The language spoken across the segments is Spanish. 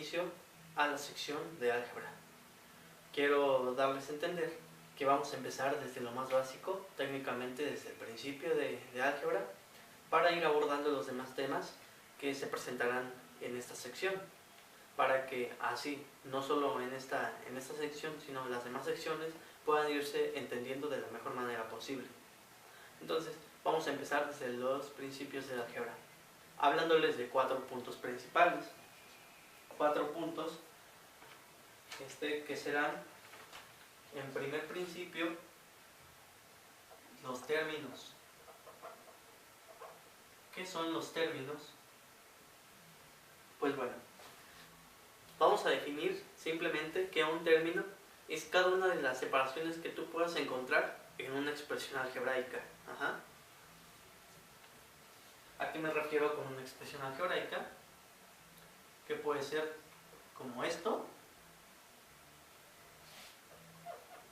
inicio a la sección de álgebra. Quiero darles a entender que vamos a empezar desde lo más básico, técnicamente desde el principio de álgebra, para ir abordando los demás temas que se presentarán en esta sección, para que así, no solo en esta sección, sino en las demás secciones, puedan irse entendiendo de la mejor manera posible. Entonces, vamos a empezar desde los principios de álgebra, hablándoles de 4 puntos principales. 4 puntos que serán, en primer principio, los términos. ¿Qué son los términos? Pues bueno, vamos a definir simplemente que un término es cada una de las separaciones que tú puedas encontrar en una expresión algebraica. ¿A qué me refiero con una expresión algebraica? Que puede ser como esto,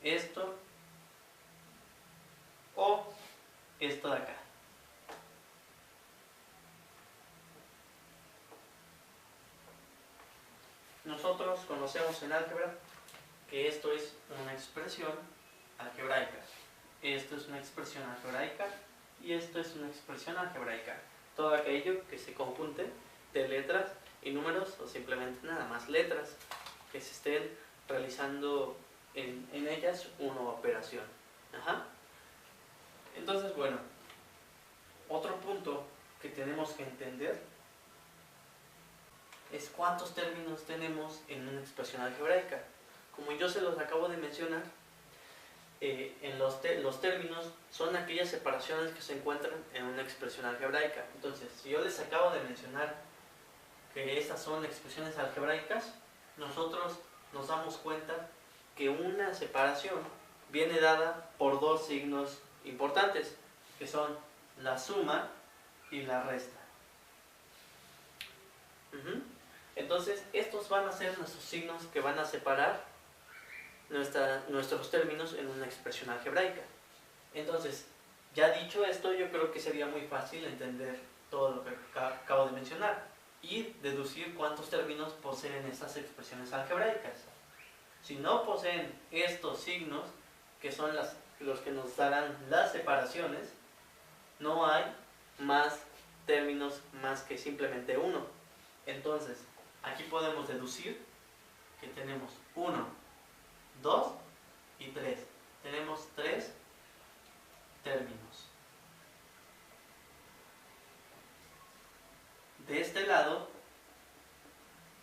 esto o esto de acá. Nosotros conocemos en álgebra que esto es una expresión algebraica, esto es una expresión algebraica y esto es una expresión algebraica. Todo aquello que se conjunte de letras y números o simplemente nada más letras que se estén realizando en ellas una operación. Entonces, bueno, otro punto que tenemos que entender es cuántos términos tenemos en una expresión algebraica. Como yo se los acabo de mencionar, los términos son aquellas separaciones que se encuentran en una expresión algebraica. Entonces, si yo les acabo de mencionar que estas son expresiones algebraicas, nosotros nos damos cuenta que una separación viene dada por dos signos importantes, que son la suma y la resta. Entonces, estos van a ser nuestros signos que van a separar nuestros términos en una expresión algebraica. Entonces, ya dicho esto, yo creo que sería muy fácil entender todo lo que acabo de mencionar y deducir cuántos términos poseen estas expresiones algebraicas. Si no poseen estos signos, que son los que nos darán las separaciones, no hay más términos más que simplemente uno. Entonces, aquí podemos deducir que tenemos 1, 2 y 3. Tenemos 3 términos. De este lado,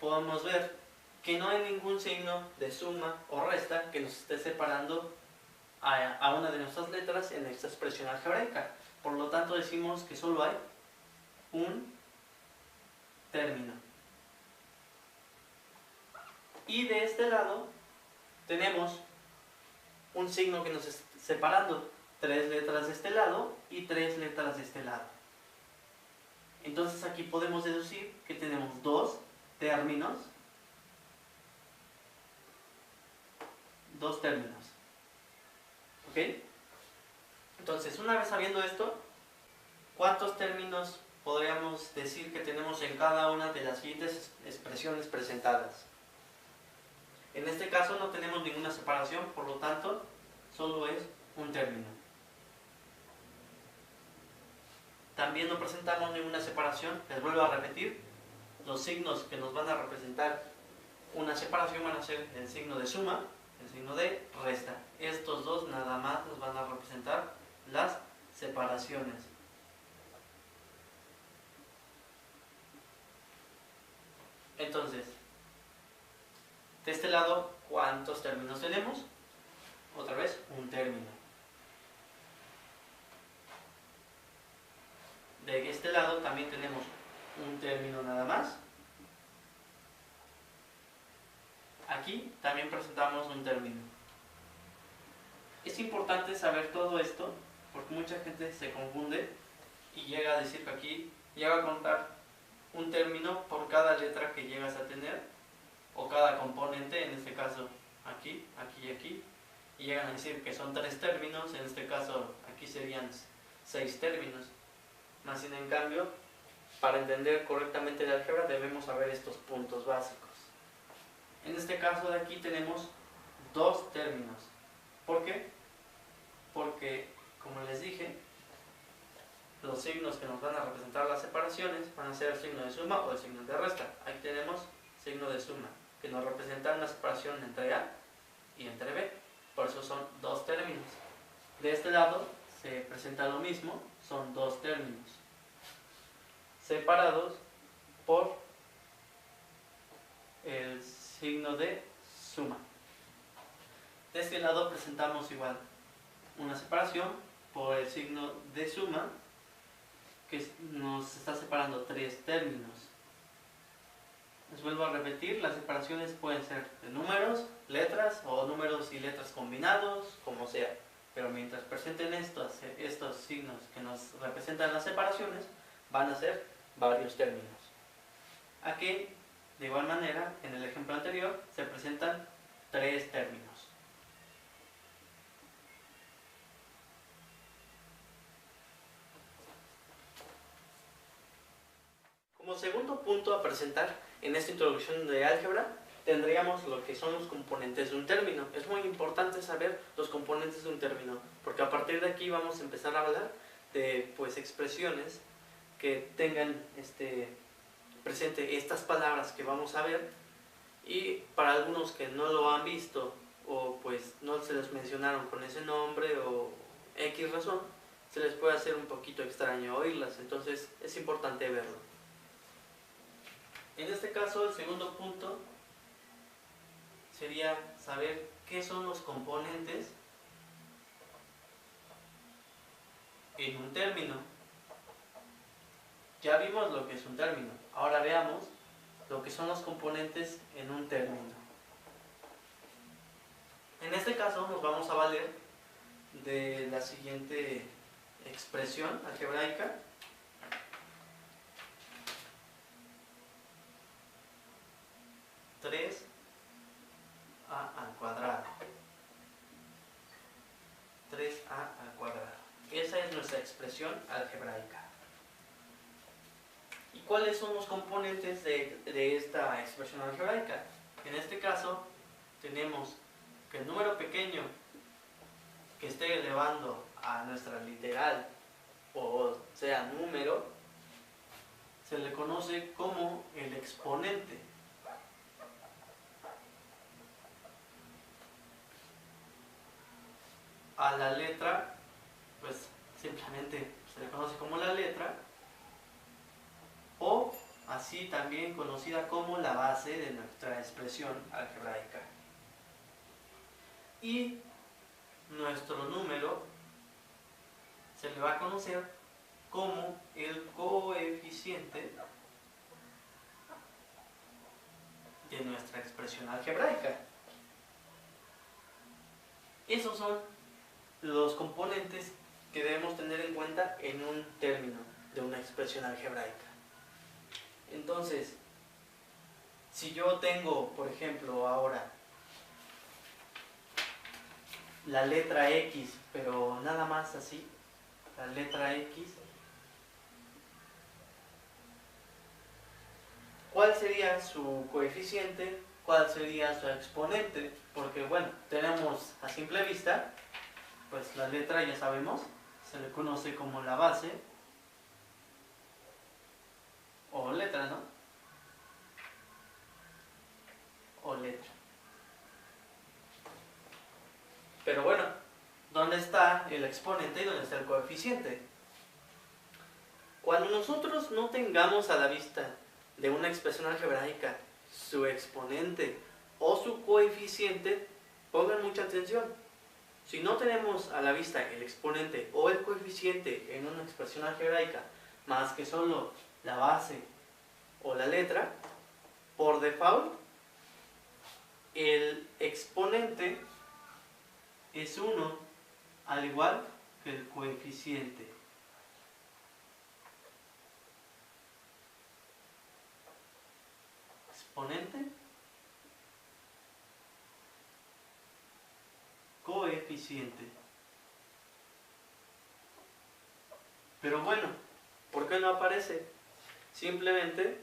podemos ver que no hay ningún signo de suma o resta que nos esté separando a una de nuestras letras en esta expresión algebraica. Por lo tanto, decimos que solo hay un término. Y de este lado tenemos un signo que nos está separando 3 letras de este lado y 3 letras de este lado. Entonces aquí podemos deducir que tenemos 2 términos. 2 términos. ¿Ok? Entonces, una vez sabiendo esto, ¿cuántos términos podríamos decir que tenemos en cada una de las siguientes expresiones presentadas? En este caso no tenemos ninguna separación, por lo tanto, solo es un término. También no presentamos ninguna separación, les vuelvo a repetir, los signos que nos van a representar una separación van a ser el signo de suma, el signo de resta. Estos dos nada más nos van a representar las separaciones. Entonces, de este lado, ¿cuántos términos tenemos? Otra vez, un término. De este lado también tenemos un término nada más. Aquí también presentamos un término. Es importante saber todo esto porque mucha gente se confunde y llega a decir que aquí llega a contar un término por cada letra que llegas a tener o cada componente, en este caso aquí, aquí y aquí, y llegan a decir que son 3 términos, en este caso aquí serían 6 términos. Más sin en cambio, para entender correctamente el álgebra debemos saber estos puntos básicos. En este caso de aquí tenemos dos términos. ¿Por qué? Porque, como les dije, los signos que nos van a representar las separaciones van a ser el signo de suma o el signo de resta. Aquí tenemos signo de suma, que nos representa una separación entre A y entre B. Por eso son dos términos. De este lado se presenta lo mismo, son dos términos separados por el signo de suma. De este lado presentamos igual una separación por el signo de suma, que nos está separando tres términos. Les vuelvo a repetir, las separaciones pueden ser de números, letras o números y letras combinados, como sea. Pero mientras presenten estos signos que nos representan las separaciones, van a ser varios términos. Aquí, de igual manera, en el ejemplo anterior, se presentan tres términos. Como segundo punto a presentar en esta introducción de álgebra, tendríamos lo que son los componentes de un término. Es muy importante saber los componentes de un término, porque a partir de aquí vamos a empezar a hablar de expresiones que tengan presente estas palabras que vamos a ver, y para algunos que no lo han visto o pues no se les mencionaron con ese nombre o X razón, se les puede hacer un poquito extraño oírlas, entonces es importante verlo. En este caso, el segundo punto sería saber qué son los componentes en un término. Ya vimos lo que es un término, ahora veamos lo que son los componentes en un término. En este caso nos vamos a valer de la siguiente expresión algebraica. Tres a al cuadrado. 3a al cuadrado. Esa es nuestra expresión algebraica. ¿Y cuáles son los componentes de esta expresión algebraica? En este caso tenemos que el número pequeño que esté elevando a nuestra literal, o sea número, se le conoce como el exponente. A la letra, pues simplemente se le conoce como la letra, o así también conocida como la base de nuestra expresión algebraica. Y nuestro número se le va a conocer como el coeficiente de nuestra expresión algebraica. Esos son los componentes que debemos tener en cuenta en un término de una expresión algebraica. Entonces, si yo tengo, por ejemplo, ahora la letra X, pero nada más así, la letra X, ¿cuál sería su coeficiente? ¿Cuál sería su exponente? Porque bueno, tenemos a simple vista, pues la letra ya sabemos, se le conoce como la base, o letra, ¿no? O letra. Pero bueno, ¿dónde está el exponente y dónde está el coeficiente? Cuando nosotros no tengamos a la vista de una expresión algebraica su exponente o su coeficiente, pongan mucha atención. Si no tenemos a la vista el exponente o el coeficiente en una expresión algebraica, más que solo la base o la letra, por default, el exponente es 1, al igual que el coeficiente. Exponente, coeficiente. Pero bueno, ¿por qué no aparece? Simplemente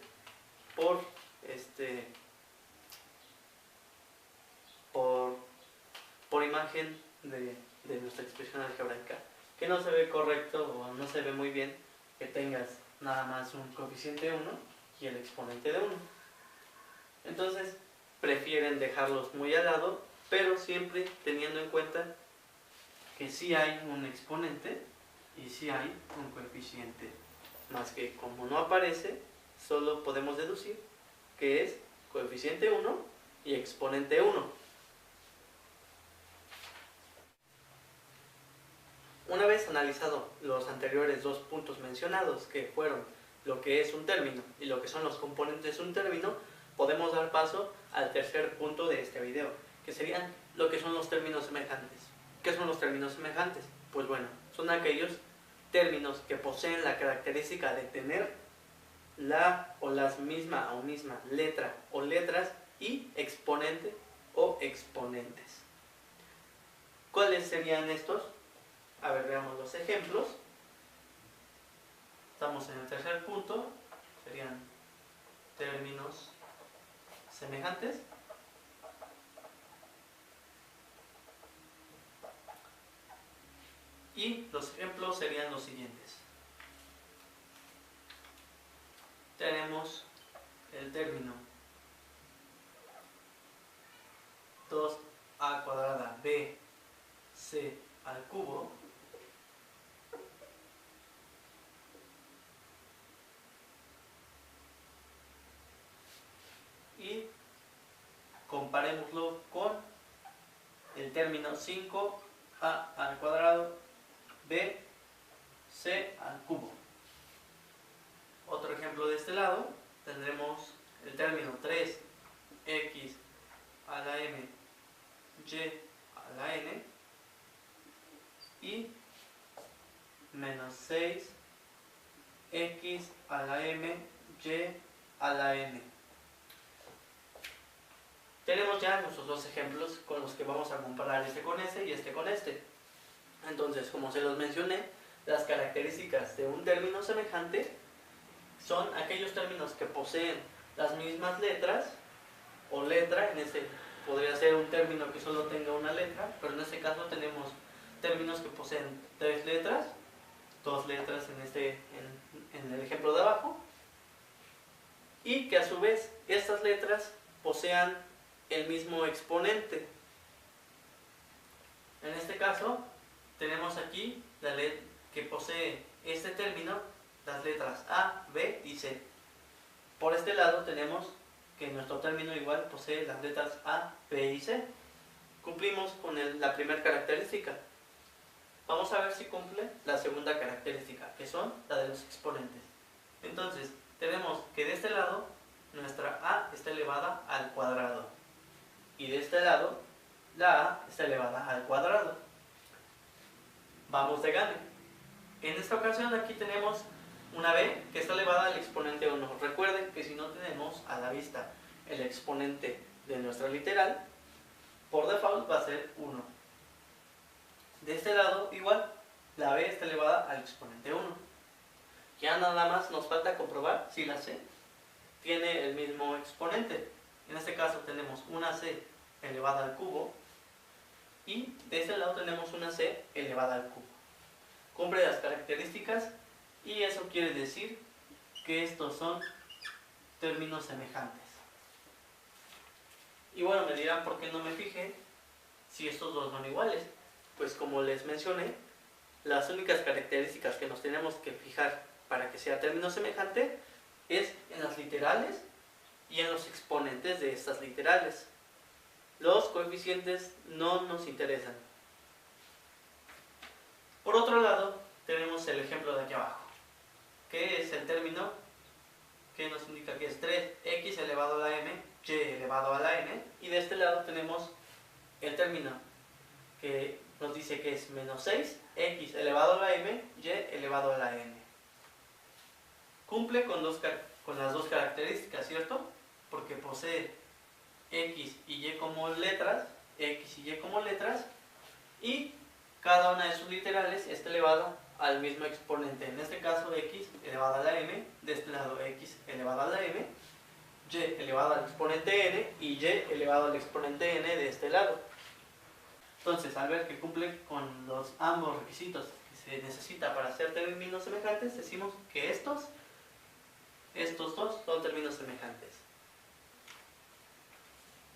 imagen de nuestra expresión algebraica, que no se ve correcto o no se ve muy bien que tengas nada más un coeficiente 1 y el exponente de 1. Entonces prefieren dejarlos muy al lado, pero siempre teniendo en cuenta que sí hay un exponente y sí hay un coeficiente, más que como no aparece, solo podemos deducir que es coeficiente 1 y exponente 1. Una vez analizado los anteriores dos puntos mencionados, que fueron lo que es un término y lo que son los componentes de un término, podemos dar paso al tercer punto de este video, que serían lo que son los términos semejantes. ¿Qué son los términos semejantes? Pues bueno, son aquellos términos que poseen la característica de tener la o las misma letra o letras y exponente o exponentes. ¿Cuáles serían estos? A ver, veamos los ejemplos. Estamos en el tercer punto, serían términos semejantes. Y los ejemplos serían los siguientes. Tenemos el término 2a cuadrada b c al cubo y comparémoslo con el término 5a al cuadrado b c al cubo. Otro ejemplo de este lado, tendremos el término 3x a la m y a la n y menos 6x a la m y a la n. Tenemos ya nuestros dos ejemplos con los que vamos a comparar este con este y este con este. Entonces, como se los mencioné, las características de un término semejante son aquellos términos que poseen las mismas letras o letra. En este podría ser un término que solo tenga una letra, pero en este caso tenemos términos que poseen 3 letras, 2 letras en el ejemplo de abajo, y que a su vez estas letras posean el mismo exponente. En este caso tenemos aquí la letra que posee este término, las letras A, B y C. Por este lado tenemos que nuestro término igual posee las letras A, B y C. Cumplimos con la primera característica. Vamos a ver si cumple la segunda característica, que son la de los exponentes. Entonces, tenemos que de este lado nuestra A está elevada al cuadrado y de este lado la A está elevada al cuadrado. Vamos de gane. En esta ocasión aquí tenemos una b que está elevada al exponente 1. Recuerden que si no tenemos a la vista el exponente de nuestra literal, por default va a ser 1. De este lado igual, la b está elevada al exponente 1. Ya nada más nos falta comprobar si la c tiene el mismo exponente. En este caso tenemos una c elevada al cubo y de este lado tenemos una c elevada al cubo. Cumple las características y eso quiere decir que estos son términos semejantes. Y bueno, me dirán por qué no me fijé si estos dos son iguales. Pues como les mencioné, las únicas características que nos tenemos que fijar para que sea término semejante es en las literales y en los exponentes de estas literales. Los coeficientes no nos interesan. Por otro lado, tenemos el ejemplo de aquí abajo, que es el término que nos indica que es 3x elevado a la m, y elevado a la n, y de este lado tenemos el término que nos dice que es menos 6x elevado a la m, y elevado a la n. Cumple con las dos características, ¿cierto? Porque posee x y y como letras, y cada una de sus literales está elevada al mismo exponente. En este caso x elevado a la m, de este lado x elevado a la m, y elevado al exponente n y y elevado al exponente n de este lado. Entonces, al ver que cumple con ambos requisitos que se necesita para hacer términos semejantes, decimos que estos dos son términos semejantes.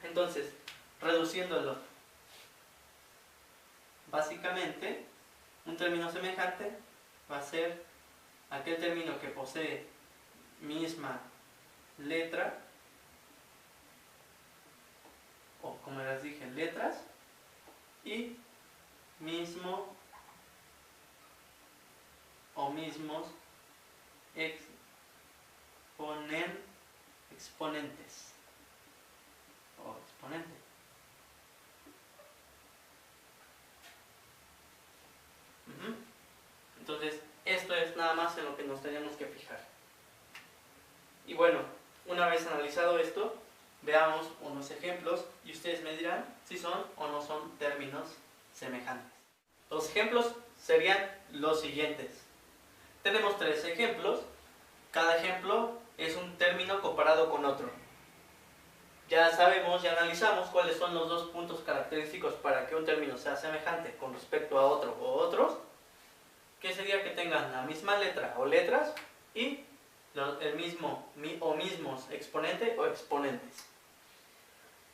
Entonces, reduciéndolo, básicamente, un término semejante va a ser aquel término que posee misma letra, o como les dije, letras, y mismo o mismos exponentes o exponente. Entonces, esto es nada más en lo que nos tenemos que fijar. Y bueno, una vez analizado esto, veamos unos ejemplos y ustedes me dirán si son o no son términos semejantes. Los ejemplos serían los siguientes. Tenemos 3 ejemplos. Cada ejemplo es un término comparado con otro. Ya sabemos, ya analizamos cuáles son los 2 puntos característicos para que un término sea semejante con respecto a otro o otros, que sería que tengan la misma letra o letras y el mismo o mismos exponente o exponentes.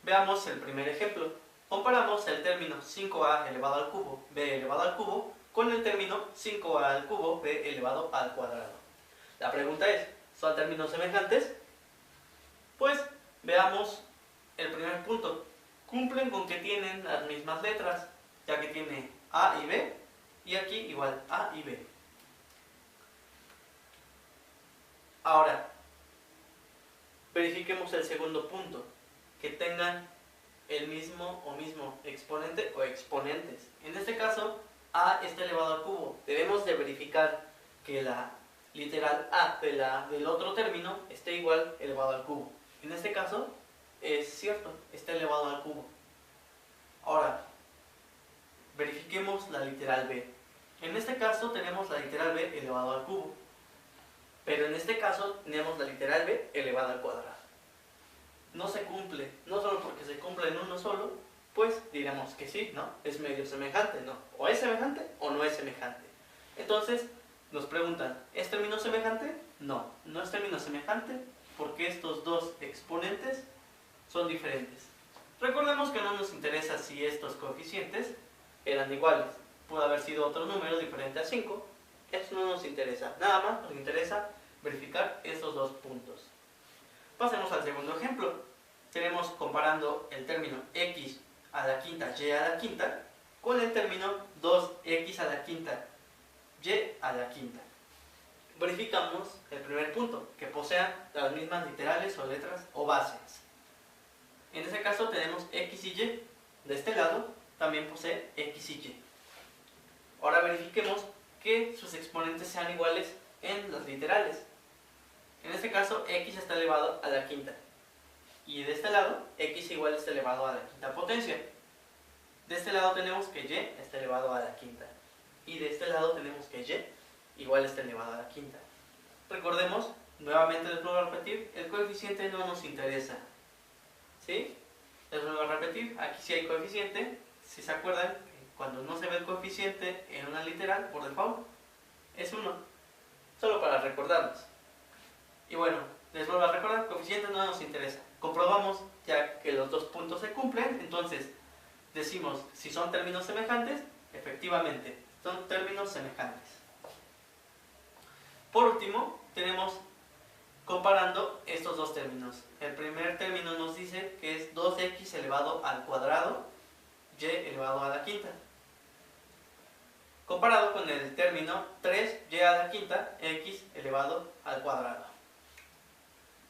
Veamos el primer ejemplo. Comparamos el término 5a elevado al cubo b elevado al cubo con el término 5a al cubo b elevado al cuadrado. La pregunta es, ¿son términos semejantes? Pues veamos el primer punto. Cumplen con que tienen las mismas letras, ya que tiene a y b, y aquí igual a y b. Ahora, verifiquemos el segundo punto, que tengan el mismo o mismo exponente o exponentes. En este caso, a está elevado al cubo. Debemos de verificar que la literal a del otro término esté igual elevado al cubo. En este caso, es cierto, está elevado al cubo. Ahora, verifiquemos la literal b. En este caso tenemos la literal b elevado al cubo, pero en este caso tenemos la literal b elevada al cuadrado. No se cumple, no solo porque se cumple en uno solo, pues diremos que sí, ¿no? Es medio semejante, ¿no? O es semejante o no es semejante. Entonces, nos preguntan, ¿es término semejante? No, no es término semejante porque estos 2 exponentes son diferentes. Recordemos que no nos interesa si estos coeficientes eran iguales. Puede haber sido otro número diferente a 5. Eso no nos interesa. Nada más nos interesa verificar estos 2 puntos. Pasemos al segundo ejemplo. Tenemos comparando el término x a la quinta y a la quinta con el término 2x a la quinta y a la quinta. Verificamos el primer punto, que posean las mismas literales o letras o bases. En este caso tenemos x y y. De este lado también posee x y y. Ahora verifiquemos que sus exponentes sean iguales en las literales. En este caso, x está elevado a la quinta. Y de este lado, x igual está elevado a la quinta potencia. De este lado tenemos que y está elevado a la quinta. Y de este lado tenemos que y igual está elevado a la quinta. Recordemos, nuevamente les vuelvo a repetir, el coeficiente no nos interesa. ¿Sí? Les vuelvo a repetir, aquí sí hay coeficiente. Si se acuerdan, cuando no se ve el coeficiente en una literal, por default, es 1. Solo para recordarnos. Y bueno, les vuelvo a recordar, coeficiente no nos interesa. Comprobamos ya que los 2 puntos se cumplen, entonces decimos si son términos semejantes, efectivamente, son términos semejantes. Por último, tenemos comparando estos 2 términos. El primer término nos dice que es 2x elevado al cuadrado y elevado a la quinta. Comparado con el término 3y a la quinta x elevado al cuadrado.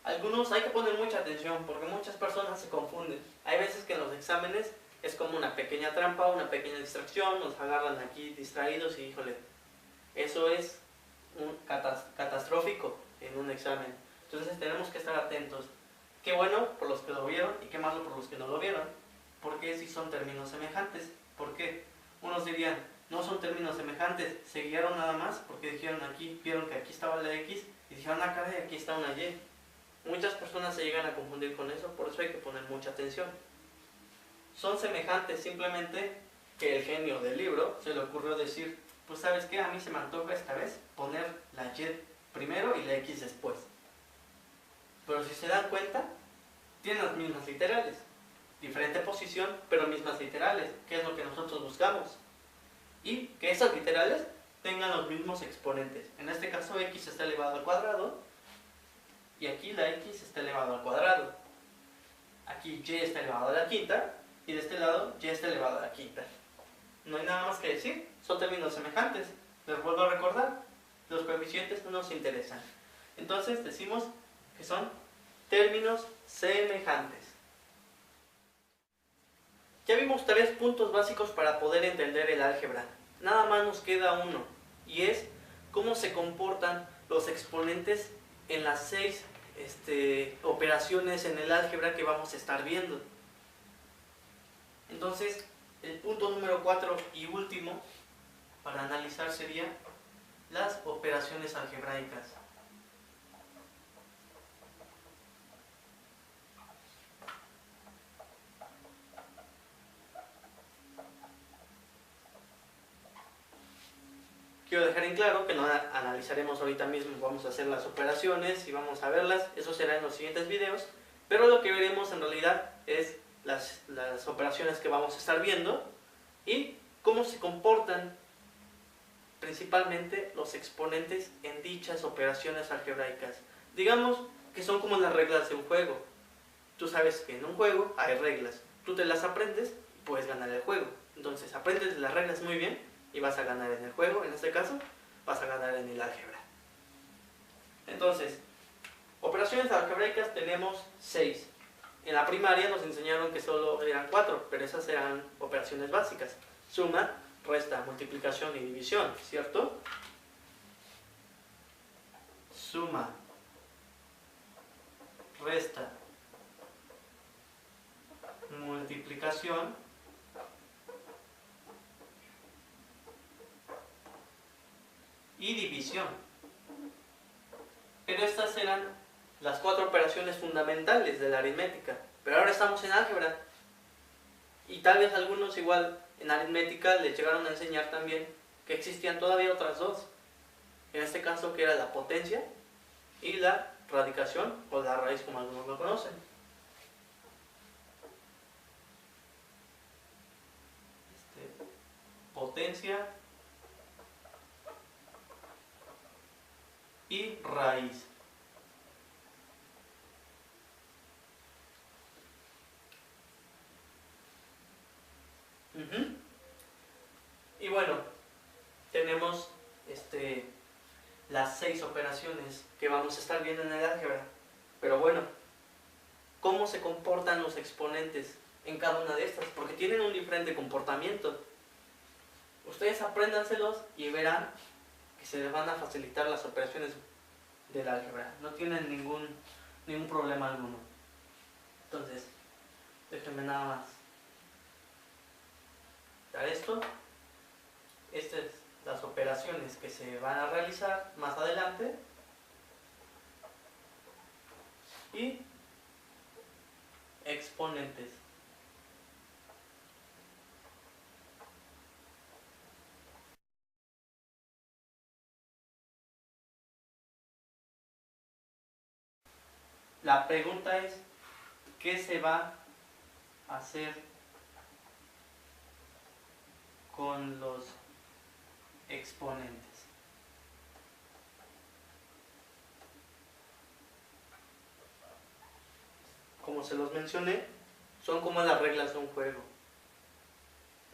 Algunos hay que poner mucha atención porque muchas personas se confunden. Hay veces que en los exámenes es como una pequeña trampa, una pequeña distracción, nos agarran aquí distraídos y híjole, eso es catastrófico en un examen. Entonces tenemos que estar atentos. Qué bueno por los que lo vieron y qué malo por los que no lo vieron. Porque si son términos semejantes. ¿Por qué? Unos dirían, no son términos semejantes, se guiaron nada más porque dijeron aquí, vieron que aquí estaba la x y dijeron, ah caray, aquí está una y. Muchas personas se llegan a confundir con eso, por eso hay que poner mucha atención. Son semejantes simplemente que el genio del libro se le ocurrió decir, pues ¿sabes qué? A mí se me antoja esta vez poner la Y primero y la X después. Pero si se dan cuenta, tienen las mismas literales. Diferente posición, pero mismas literales, que es lo que nosotros buscamos. Y que esas literales tengan los mismos exponentes. En este caso X está elevado al cuadrado y aquí la X está elevado al cuadrado. Aquí Y está elevado a la quinta y de este lado Y está elevado a la quinta. No hay nada más que decir, son términos semejantes. Les vuelvo a recordar, los coeficientes no nos interesan. Entonces decimos que son términos semejantes. Ya vimos 3 puntos básicos para poder entender el álgebra. Nada más nos queda uno, y es cómo se comportan los exponentes en las 6 operaciones en el álgebra que vamos a estar viendo. Entonces, el punto número 4 y último para analizar sería las operaciones algebraicas. Quiero dejar en claro que no analizaremos ahorita mismo, vamos a hacer las operaciones y vamos a verlas, eso será en los siguientes videos, pero lo que veremos en realidad es las operaciones que vamos a estar viendo y cómo se comportan principalmente los exponentes en dichas operaciones algebraicas. Digamos que son como las reglas de un juego. Tú sabes que en un juego hay reglas, tú te las aprendes y puedes ganar el juego. Entonces aprendes las reglas muy bien y vas a ganar en el juego, en este caso vas a ganar en el álgebra. Entonces, operaciones algebraicas tenemos 6. En la primaria nos enseñaron que solo eran 4, pero esas eran operaciones básicas. Suma, resta, multiplicación y división, ¿cierto? Suma, resta, multiplicación y división. Pero estas eran las 4 operaciones fundamentales de la aritmética. Pero ahora estamos en álgebra. Y tal vez algunos igual en aritmética les llegaron a enseñar también que existían todavía otras 2. En este caso que era la potencia y la radicación o la raíz como algunos lo conocen. Potencia y raíz. Y bueno, tenemos las 6 operaciones que vamos a estar viendo en el álgebra. Pero bueno, ¿cómo se comportan los exponentes en cada una de estas? Porque tienen un diferente comportamiento. Ustedes apréndanselos y verán que se les van a facilitar las operaciones del álgebra. No tienen ningún problema alguno. Entonces, déjenme nada más dar esto. Estas son las operaciones que se van a realizar más adelante. Y exponentes. La pregunta es, ¿qué se va a hacer con los exponentes? Como se los mencioné, son como las reglas de un juego.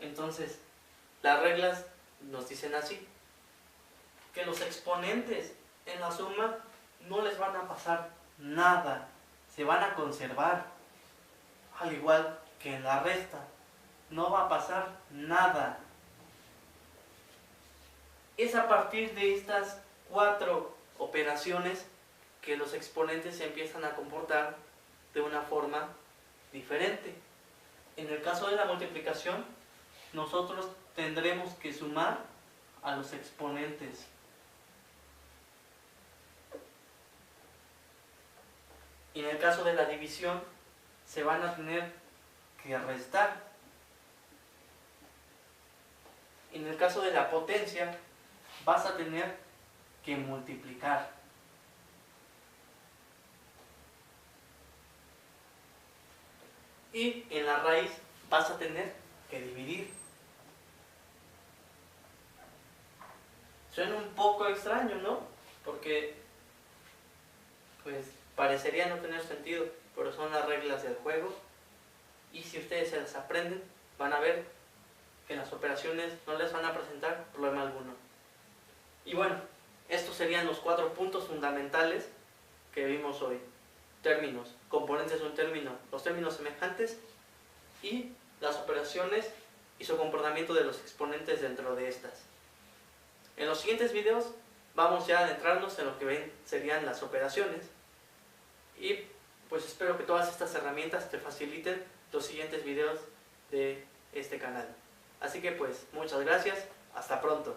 Entonces, las reglas nos dicen así, que los exponentes en la suma no les van a pasar nada, se van a conservar, al igual que en la resta, no va a pasar nada. Es a partir de estas 4 operaciones que los exponentes se empiezan a comportar de una forma diferente. En el caso de la multiplicación, nosotros tendremos que sumar a los exponentes. Y en el caso de la división, se van a tener que restar. En el caso de la potencia, vas a tener que multiplicar. Y en la raíz vas a tener que dividir. Suena un poco extraño, ¿no? Porque pues parecería no tener sentido, pero son las reglas del juego. Y si ustedes se las aprenden, van a ver que en las operaciones no les van a presentar problema alguno. Y bueno, estos serían los 4 puntos fundamentales que vimos hoy. Términos, componentes de un término, los términos semejantes y las operaciones y su comportamiento de los exponentes dentro de estas. En los siguientes videos vamos ya a adentrarnos en lo que serían las operaciones y pues espero que todas estas herramientas te faciliten los siguientes videos de este canal. Así que pues muchas gracias, hasta pronto.